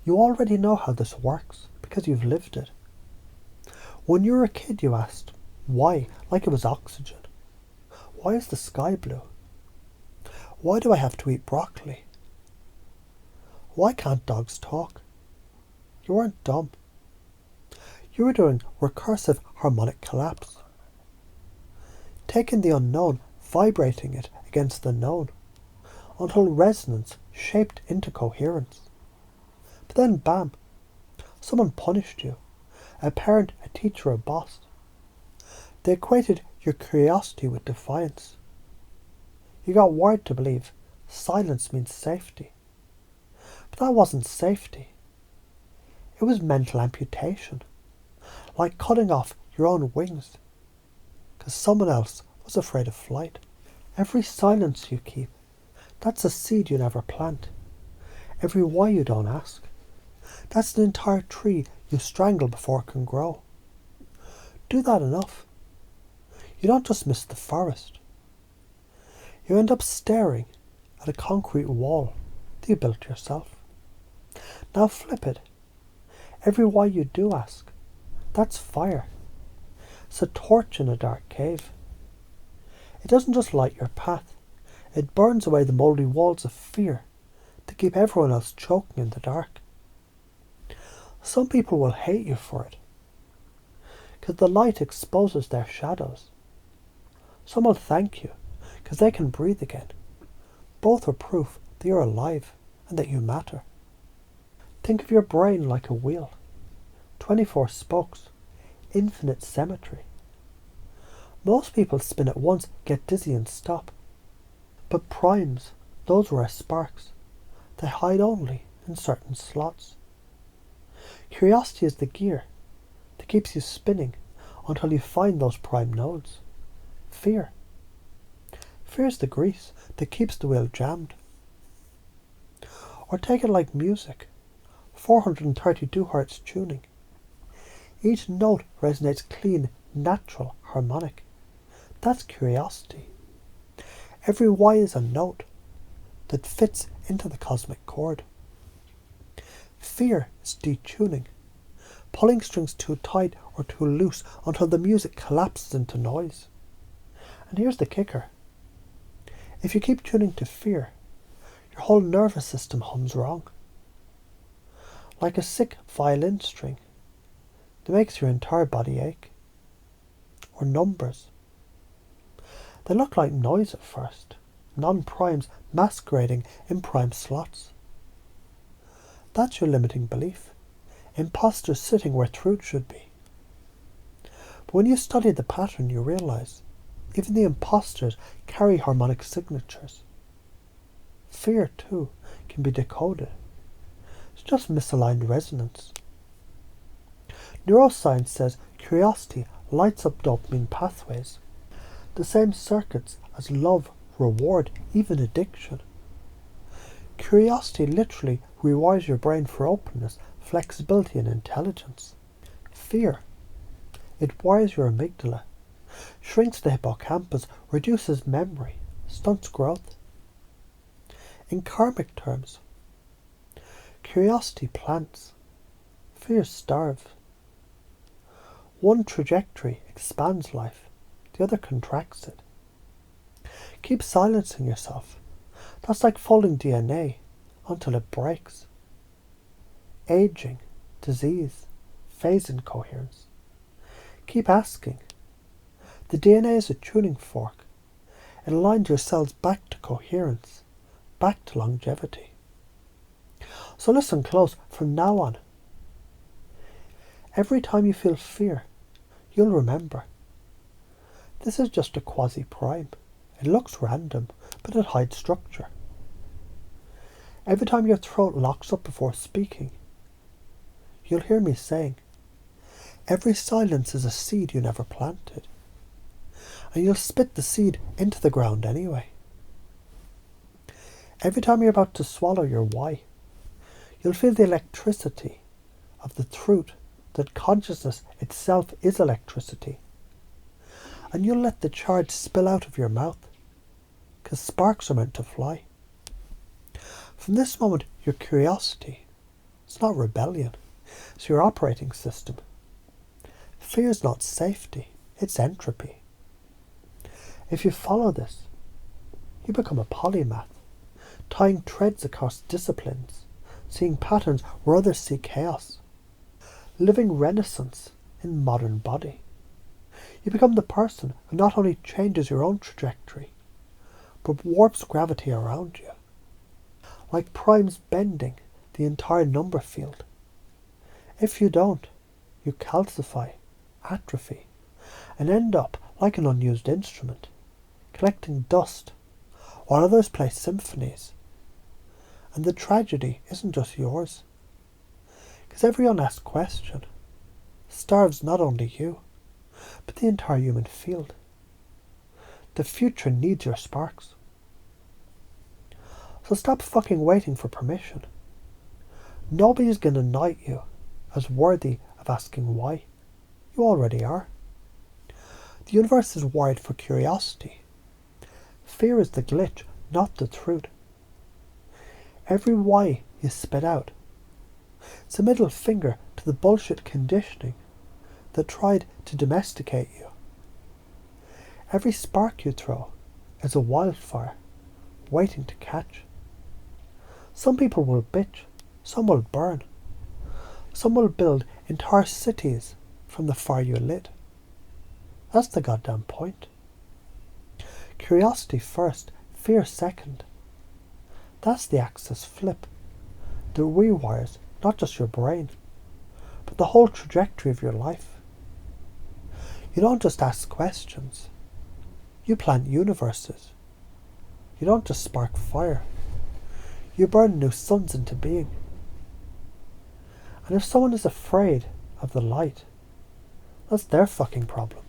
You already know how this works because you've lived it. When you were a kid you asked, why, like it was oxygen? Why is the sky blue? Why do I have to eat broccoli? Why can't dogs talk? You weren't dumb. You were doing recursive harmonic collapse. Taking the unknown, vibrating it against the known, until resonance shaped into coherence. But then bam, someone punished you. A parent, a teacher, a boss. They equated your curiosity with defiance. You got wired to believe silence means safety. But that wasn't safety. It was mental amputation. Like cutting off your own wings. Because someone else was afraid of flight. Every silence you keep, that's a seed you never plant. Every why you don't ask, that's an entire tree you strangle before it can grow. Do that enough. You don't just miss the forest. You end up staring at a concrete wall that you built yourself. Now flip it. Every why you do ask, that's fire. It's a torch in a dark cave. It doesn't just light your path. It burns away the mouldy walls of fear to keep everyone else choking in the dark. Some people will hate you for it, because the light exposes their shadows. Some will thank you, because they can breathe again. Both are proof that you're alive and that you matter. Think of your brain like a wheel. 24 spokes. Infinite symmetry. Most people spin at once, get dizzy and stop. But primes, those rare sparks, they hide only in certain slots. Curiosity is the gear that keeps you spinning until you find those prime nodes. Fear. Fear is the grease that keeps the wheel jammed. Or take it like music. 432 Hz tuning. Each note resonates clean, natural, harmonic. That's curiosity. Every why is a note that fits into the cosmic chord. Fear is detuning, pulling strings too tight or too loose until the music collapses into noise. And here's the kicker. If you keep tuning to fear, your whole nervous system hums wrong. Like a sick violin string that makes your entire body ache. Or numbers. They look like noise at first, non-primes masquerading in prime slots. That's your limiting belief. Imposters sitting where truth should be. But when you study the pattern, you realize even the imposters carry harmonic signatures. Fear, too, can be decoded. It's just misaligned resonance. Neuroscience says curiosity lights up dopamine pathways, the same circuits as love, reward, even addiction. Curiosity literally rewires your brain for openness, flexibility and intelligence. Fear. It wires your amygdala, shrinks the hippocampus, reduces memory, stunts growth. In karmic terms, curiosity plants, fear starves. One trajectory expands life, the other contracts it. Keep silencing yourself. That's like folding DNA until it breaks. Aging, disease, phase incoherence. Keep asking. The DNA is a tuning fork. It aligns your cells back to coherence, back to longevity. So listen close from now on. Every time you feel fear, you'll remember. This is just a quasi-prime. It looks random, but it hides structure. Every time your throat locks up before speaking, you'll hear me saying, every silence is a seed you never planted. And you'll spit the seed into the ground anyway. Every time you're about to swallow your why, you'll feel the electricity of the truth that consciousness itself is electricity. And you'll let the charge spill out of your mouth, because sparks are meant to fly. From this moment, your curiosity It's not rebellion. It's your operating system. Fear is not safety, it's entropy. If you follow this, you become a polymath, tying threads across disciplines, seeing patterns where others see chaos, living renaissance in modern body. You become the person who not only changes your own trajectory, but warps gravity around you. Like primes bending the entire number field. If you don't, you calcify, atrophy, and end up like an unused instrument, collecting dust, while others play symphonies. And the tragedy isn't just yours, because every unasked question starves not only you, but the entire human field. The future needs your sparks. So stop fucking waiting for permission. Nobody's going to knight you as worthy of asking why. You already are. The universe is wired for curiosity. Fear is the glitch, not the truth. Every why you spit out, it's a middle finger to the bullshit conditioning that tried to domesticate you. Every spark you throw is a wildfire waiting to catch. Some people will bitch, some will burn, some will build entire cities from the fire you lit. That's the goddamn point. Curiosity first, fear second. That's the axis flip that rewires not just your brain, but the whole trajectory of your life. You don't just ask questions. You plant universes. You don't just spark fire. You burn new suns into being. And if someone is afraid of the light, that's their fucking problem.